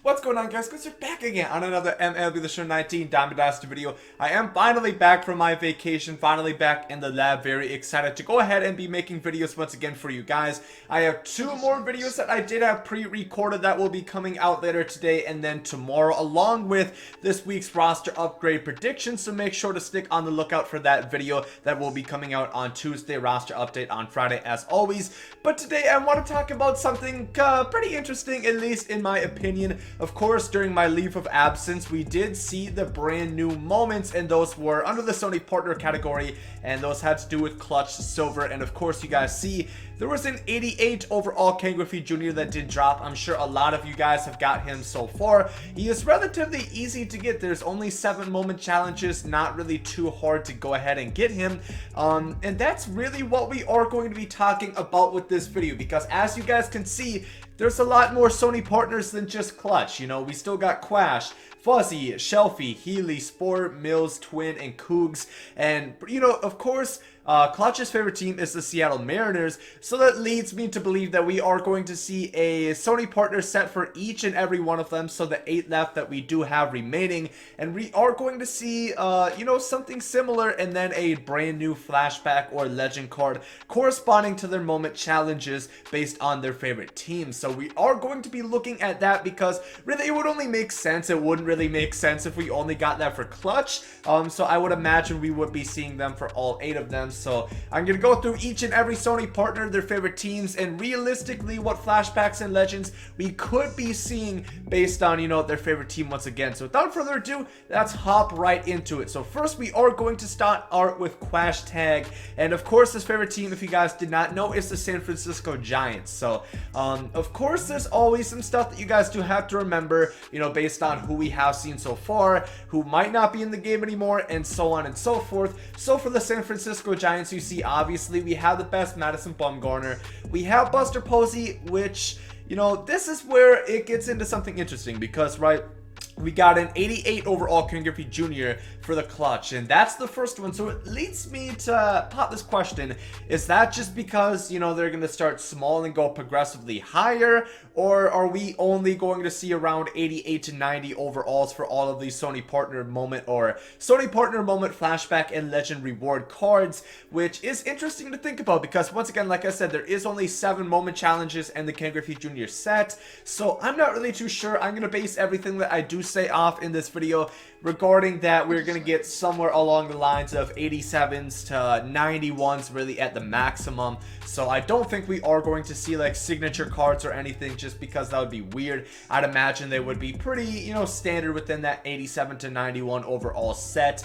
What's going on, guys? We're back again on another MLB The Show 19 Diamond Dynasty video. I am finally back from my vacation, finally back in the lab. Very excited to go ahead and be making videos once again for you guys. I have two more videos that I did have pre-recorded that will be coming out later today and then tomorrow, along with this week's roster upgrade predictions. So make sure to stick on the lookout for that video that will be coming out on Tuesday. Roster update on Friday as always. But today I want to talk about something pretty interesting, at least in my opinion. Of course, during my leave of absence, we did see the brand new moments, and those were under the Sony Partner category, and those had to do with Clutch Silver. And of course, you guys see there was an 88 overall Ken Griffey Jr. that did drop. I'm sure a lot of you guys have got him so far. He is relatively easy to get. There's only 7 moment challenges, not really too hard to go ahead and get him. And that's really what we are going to be talking about with this video, because as you guys can see, there's a lot more Sony partners than just Clutch. You know, we still got Quash, Fuzzy, Shelfie, Healy, Sport, Mills, Twin, and Cougs. And, you know, of course, Clutch's favorite team is the Seattle Mariners, so that leads me to believe that we are going to see a Sony partner set for each and every one of them, so the 8 left that we do have remaining, and we are going to see, you know, something similar, and then a brand new flashback or legend card corresponding to their moment challenges based on their favorite team. So we are going to be looking at that, because really it would only make sense. It wouldn't really make sense if we only got that for Clutch. So I would imagine we would be seeing them for all 8 of them. So I'm going to go through each and every Sony partner, their favorite teams, and realistically what flashbacks and legends we could be seeing based on, you know, their favorite team once again. So without further ado, let's hop right into it. So first we are going to start out with Quash Tag, and of course his favorite team, if you guys did not know, is the San Francisco Giants. So of course there's always some stuff that you guys do have to remember, you know, based on who we have seen so far, who might not be in the game anymore, and so on and so forth. So for the San Francisco Giants, you see obviously we have the best Madison Bumgarner, we have Buster Posey, which, you know, this is where it gets into something interesting, because right, we got an 88 overall Ken Griffey Jr. for the Clutch, and that's the first one. So it leads me to pop this question: is that just because, you know, they're going to start small and go progressively higher, or are we only going to see around 88 to 90 overalls for all of these Sony Partner moment or Sony Partner moment flashback and legend reward cards? Which is interesting to think about, because once again, like I said, there is only 7 moment challenges and the Ken Griffey Jr. set, so I'm not really too sure. I'm going to base everything that I do say off in this video regarding that. We're going to get somewhere along the lines of 87s to 91s really at the maximum. So I don't think we are going to see like signature cards or anything, just because that would be weird. I'd imagine they would be pretty, you know, standard within that 87 to 91 overall set.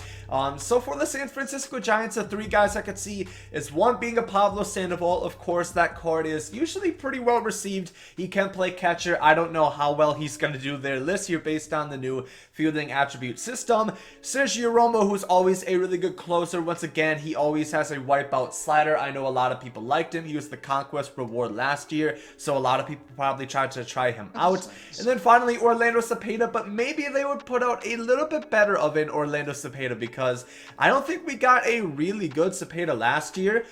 So for the San Francisco Giants, the 3 guys I could see is one being a Pablo Sandoval. Of course, that card is usually pretty well received. He can play catcher. I don't know how well he's going to do there this year based on the new fielding attribute system. Sergio Romo, who's always a really good closer. Once again, he always has a wipeout slider. I know a lot of people liked him. He was the Conquest reward last year, so a lot of people probably tried to try him out. And then finally, Orlando Cepeda, but maybe they would put out a little bit better of an Orlando Cepeda, because I don't think we got a really good Cepeda last year.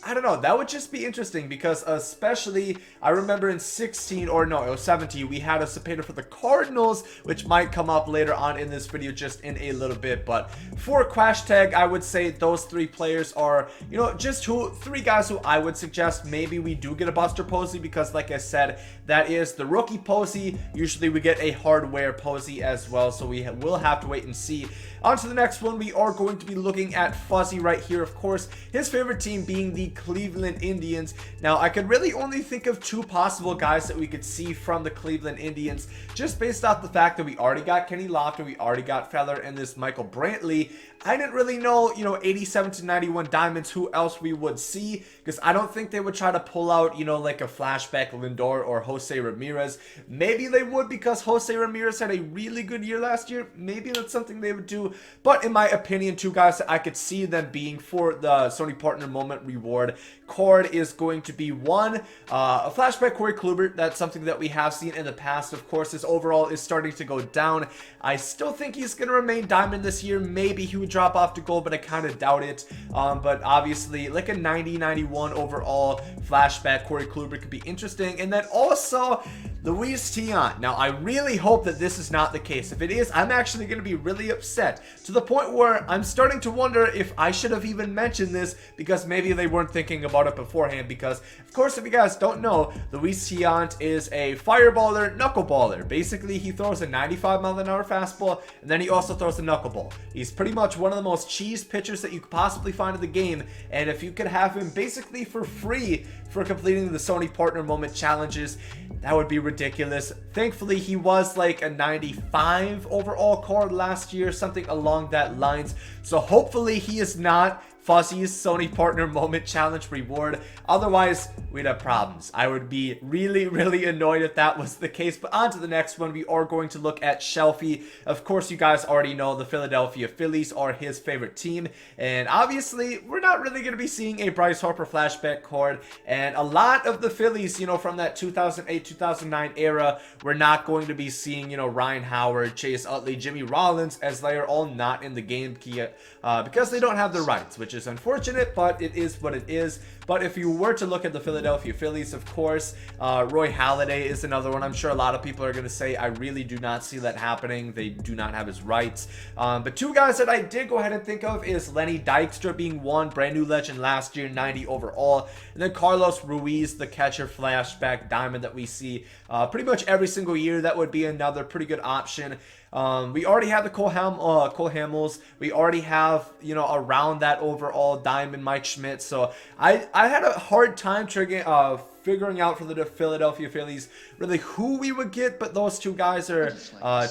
I don't know, that would just be interesting, because especially I remember in 16, or no, it was 17, we had a Cepeda for the Cardinals, which might come up later on in this video just in a little bit. But for Quash Tag, I would say those 3 players are, you know, just 3 guys who I would suggest maybe we do get a Buster Posey, because like I said, that is the rookie Posey. Usually we get a hardware Posey as well, so we will have to wait and see. On to the next one, we are going to be looking at Fuzzy right here. Of course, his favorite team being the Cleveland Indians. Now, I could really only think of 2 possible guys that we could see from the Cleveland Indians, just based off the fact that we already got Kenny Lofton, we already got Feller, and this Michael Brantley. I didn't really know, you know, 87 to 91 diamonds, who else we would see, because I don't think they would try to pull out, you know, like a flashback Lindor or Jose Ramirez. Maybe they would, because Jose Ramirez had a really good year last year. Maybe that's something they would do. But in my opinion, 2 guys that I could see them being for the Sony Partner Moment Reward card is going to be one, a flashback Corey Kluber. That's something that we have seen in the past. Of course, his overall is starting to go down. I still think he's going to remain diamond this year. Maybe he would drop off to gold, but I kind of doubt it. But obviously, like a 90-91 overall flashback Corey Kluber could be interesting. And then also, Luis Tiant. Now, I really hope that this is not the case. If it is, I'm actually going to be really upset, to the point where I'm starting to wonder if I should have even mentioned this, because maybe they weren't thinking about it beforehand. Because, of course, if you guys don't know, Luis Tiant is a fireballer, knuckleballer. Basically, he throws a 95-mile-an-hour fastball, and then he also throws a knuckleball. He's pretty much one of the most cheesed pitchers that you could possibly find in the game, and if you could have him basically for free for completing the Sony Partner Moment challenges, that would be ridiculous. Thankfully, he was like a 95 overall card last year, something along that lines. So hopefully he is not Fuzzy's Sony Partner Moment Challenge reward. Otherwise, we'd have problems. I would be really annoyed if that was the case. But on to the next one. We are going to look at Shelfie. Of course, you guys already know the Philadelphia Phillies are his favorite team. And obviously, we're not really going to be seeing a Bryce Harper flashback card. And a lot of the Phillies, you know, from that 2008-2009 era, we're not going to be seeing, you know, Ryan Howard, Chase Utley, Jimmy Rollins, as they are all not in the game because they don't have the rights, which is unfortunate, but it is what it is. But if you were to look at the Philadelphia Phillies, of course, Roy Halladay is another one. I'm sure a lot of people are going to say, I really do not see that happening. They do not have his rights. But two guys that I did go ahead and think of is Lenny Dykstra being one, brand new legend last year, 90 overall. And then Carlos Ruiz, the catcher flashback diamond that we see pretty much every single year. That would be another pretty good option. We already have the Cole Hamels. We already have, you know, around that overall diamond Mike Schmidt. So I had a hard time figuring out for the Philadelphia Phillies really who we would get, but those two guys are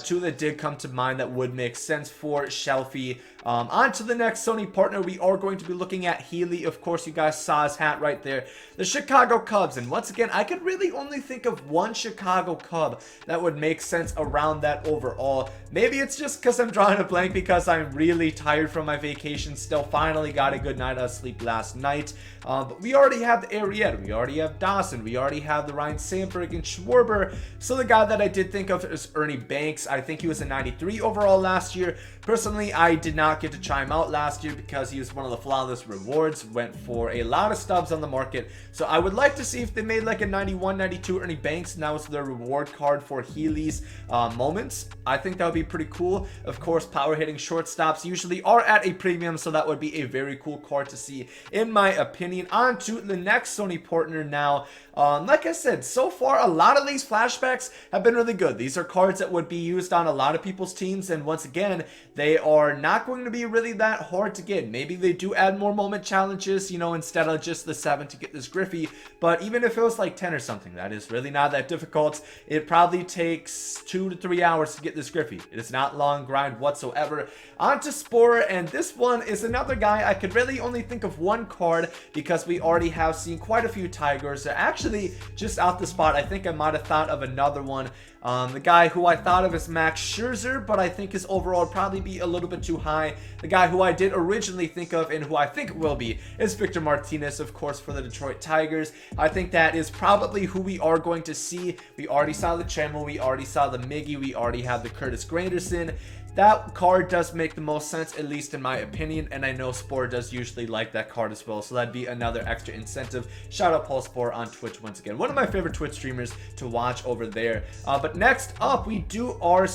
two that did come to mind that would make sense for Shelfie. On to the next Sony Partner, we are going to be looking at Healy. Of course, you guys saw his hat right there. The Chicago Cubs. And once again, I could really only think of one Chicago Cub that would make sense around that overall. Maybe it's just because I'm drawing a blank because I'm really tired from my vacation still. Finally got a good night of sleep last night. But we already have the Arrieta. We already have Dawson. We already have the Ryan Sandberg and Schwarber. So the guy that I did think of is Ernie Banks. I think he was a 93 overall last year. Personally, I did not get to try him out last year because he was one of the flawless rewards. Went for a lot of stubs on the market. So I would like to see if they made like a 91, 92 Ernie Banks, and that was their reward card for Healy's moments. I think that would be pretty cool. Of course, power hitting shortstops usually are at a premium, so that would be a very cool card to see, in my opinion. On to the next Sony Partner now. Like I said, so far a lot of these flashbacks have been really good. These are cards that would be used on a lot of people's teams, and once again, they are not going to be really that hard to get. Maybe they do add more moment challenges, you know, instead of just the 7 to get this Griffey, but even if it was like 10 or something, that is really not that difficult. It probably takes 2 to 3 hours to get this Griffey. It is not long grind whatsoever. On to Spore, and this one is another guy. I could really only think of one card because we already have seen quite a few Tigers. Actually, just out the spot, I think I might have thought of another one. The guy who I thought of is Max Scherzer, but I think his overall would probably be a little bit too high. The guy who I did originally think of, and who I think will be, is Victor Martinez, of course, for the Detroit Tigers. I think that is probably who we are going to see. We already saw the Tremel, we already saw the Miggy, we already have the Curtis Granderson. That card does make the most sense, at least in my opinion, and I know Spore does usually like that card as well, so that'd be another extra incentive. Shout out Paul Spore on Twitch once again, one of my favorite Twitch streamers to watch over there. But next up, we are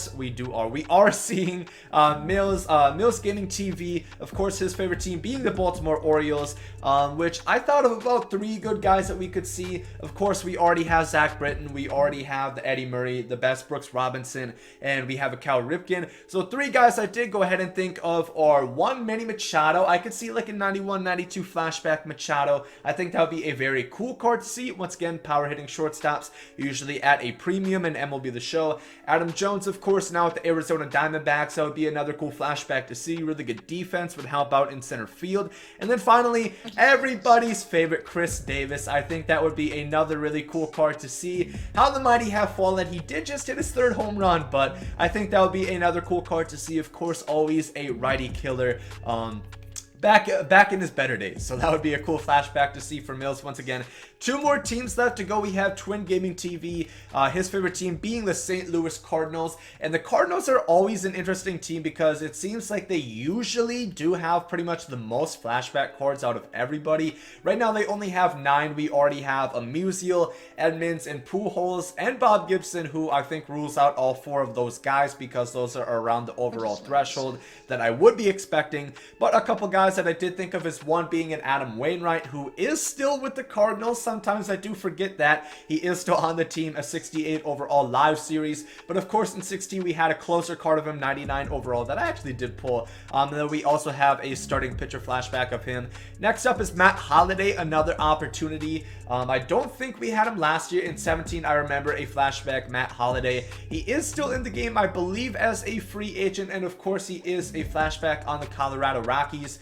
seeing Mills Gaming TV, of course, his favorite team being the Baltimore Orioles, which I thought of about 3 good guys that we could see. Of course, we already have Zach Britton, we already have the Eddie Murray, the best Brooks Robinson, and we have a Cal Ripken. So 3 guys I did go ahead and think of are 1, Manny Machado. I could see like a 91, 92 flashback Machado. I think that would be a very cool card to see. Once again, power hitting shortstops, usually at a premium in MLB The Show. Adam Jones, of course, now with the Arizona Diamondbacks. That would be another cool flashback to see. Really good defense, would help out in center field. And then finally, everybody's favorite Chris Davis. I think that would be another really cool card to see. How the mighty have fallen. He did just hit his 3rd home run, but I think that would be another cool card to see. Of course, always a righty killer. back in his better days. So that would be a cool flashback to see for Mills once again. 2 more teams left to go. We have Twin Gaming TV, his favorite team being the St. Louis Cardinals. And the Cardinals are always an interesting team because it seems like they usually do have pretty much the most flashback cards out of everybody. Right now they only have 9. We already have a Musial, Edmonds, and Pujols, and Bob Gibson, who I think rules out all 4 of those guys because those are around the overall threshold that I would be expecting. But a couple guys that I did think of is one being an Adam Wainwright, who is still with the Cardinals. Sometimes I do forget that he is still on the team, a 68 overall live series. But of course in 16 we had a closer card of him, 99 overall, that I actually did pull. And then we also have a starting pitcher flashback of him. Next up is Matt Holliday, another opportunity. I don't think we had him last year. In 17 I remember a flashback Matt Holliday. He is still in the game, I believe, as a free agent, and of course he is a flashback on the Colorado Rockies.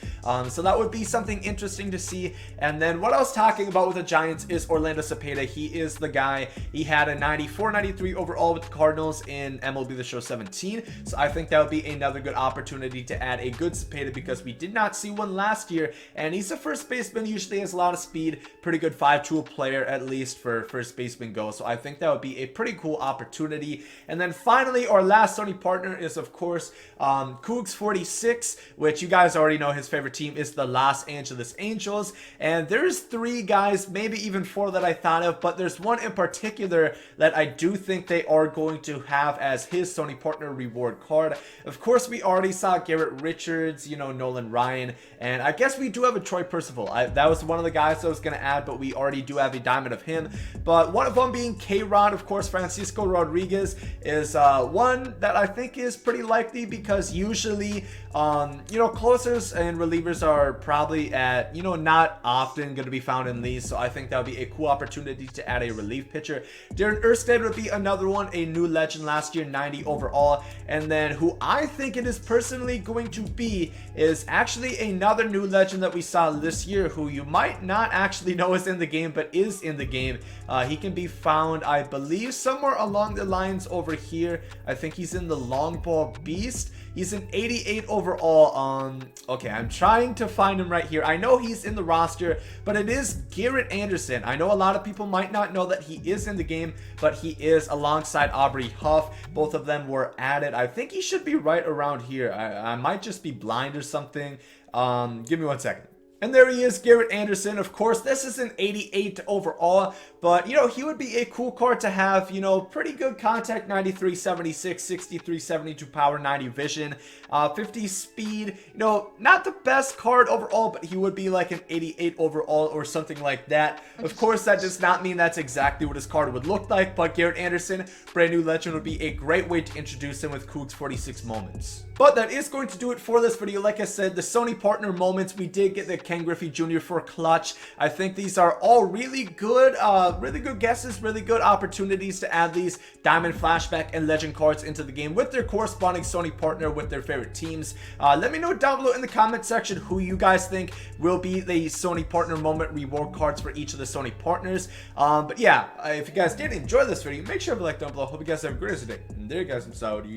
So that would be something interesting to see. And then what I was talking about with the Giants is Orlando Cepeda. He is the guy. He had a 94-93 overall with the Cardinals in MLB The Show 17. So I think that would be another good opportunity to add a good Cepeda because we did not see one last year. And he's a first baseman, usually has a lot of speed, pretty good 5-tool player at least for first baseman go. So I think that would be a pretty cool opportunity. And then finally, our last Sony partner is of course Cougs 46, which you guys already know his favorite team is the Los Angeles Angels. And there's 3 guys, maybe even 4 that I thought of, but there's one in particular that I do think they are going to have as his Sony partner reward card. Of course, we already saw Garrett Richards, you know, Nolan Ryan, and I guess we do have a Troy Percival. That was one of the guys I was going to add, but we already do have a diamond of him. But one of them being K-Rod, of course, Francisco Rodriguez is one that I think is pretty likely because usually, you know, closers and relievers are probably at, you know, not often going to be found in these. So I think that would be a cool opportunity to add a relief pitcher. Darren Erstad would be another one, a new legend last year, 90 overall. And then who I think it is personally going to be is actually another new legend that we saw this year, who you might not actually know is in the game, but is in the game. He can be found, I believe, somewhere along the lines over here. I think he's in the long ball beast. He's an 88 overall. Okay, I'm trying to find him right here. I know he's in the roster, but it is Garrett Anderson. I know a lot of people might not know that he is in the game, but he is alongside Aubrey Huff. Both of them were added. I think he should be right around here. I might just be blind or something. Give me 1 second. And there he is, Garrett Anderson. Of course, this is an 88 overall, but, you know, he would be a cool card to have, you know, pretty good contact, 93, 76, 63, 72 power, 90 vision, 50 speed. You know, not the best card overall, but he would be like an 88 overall or something like that. Of course, that does not mean that's exactly what his card would look like, but Garrett Anderson, brand new legend, would be a great way to introduce him with Cougs 46 moments. But that is going to do it for this video. Like I said, the Sony partner moments, we did get the Ken Griffey Jr. for clutch. I think these are all really good guesses, really good opportunities to add these diamond, flashback, and legend cards into the game with their corresponding Sony partner with their favorite teams. Let me know down below in the comment section who you guys think will be the Sony partner moment reward cards for each of the Sony partners. But yeah, if you guys did enjoy this video, make sure to like down below. Hope you guys have a great day. And there you guys, I'm Saudi.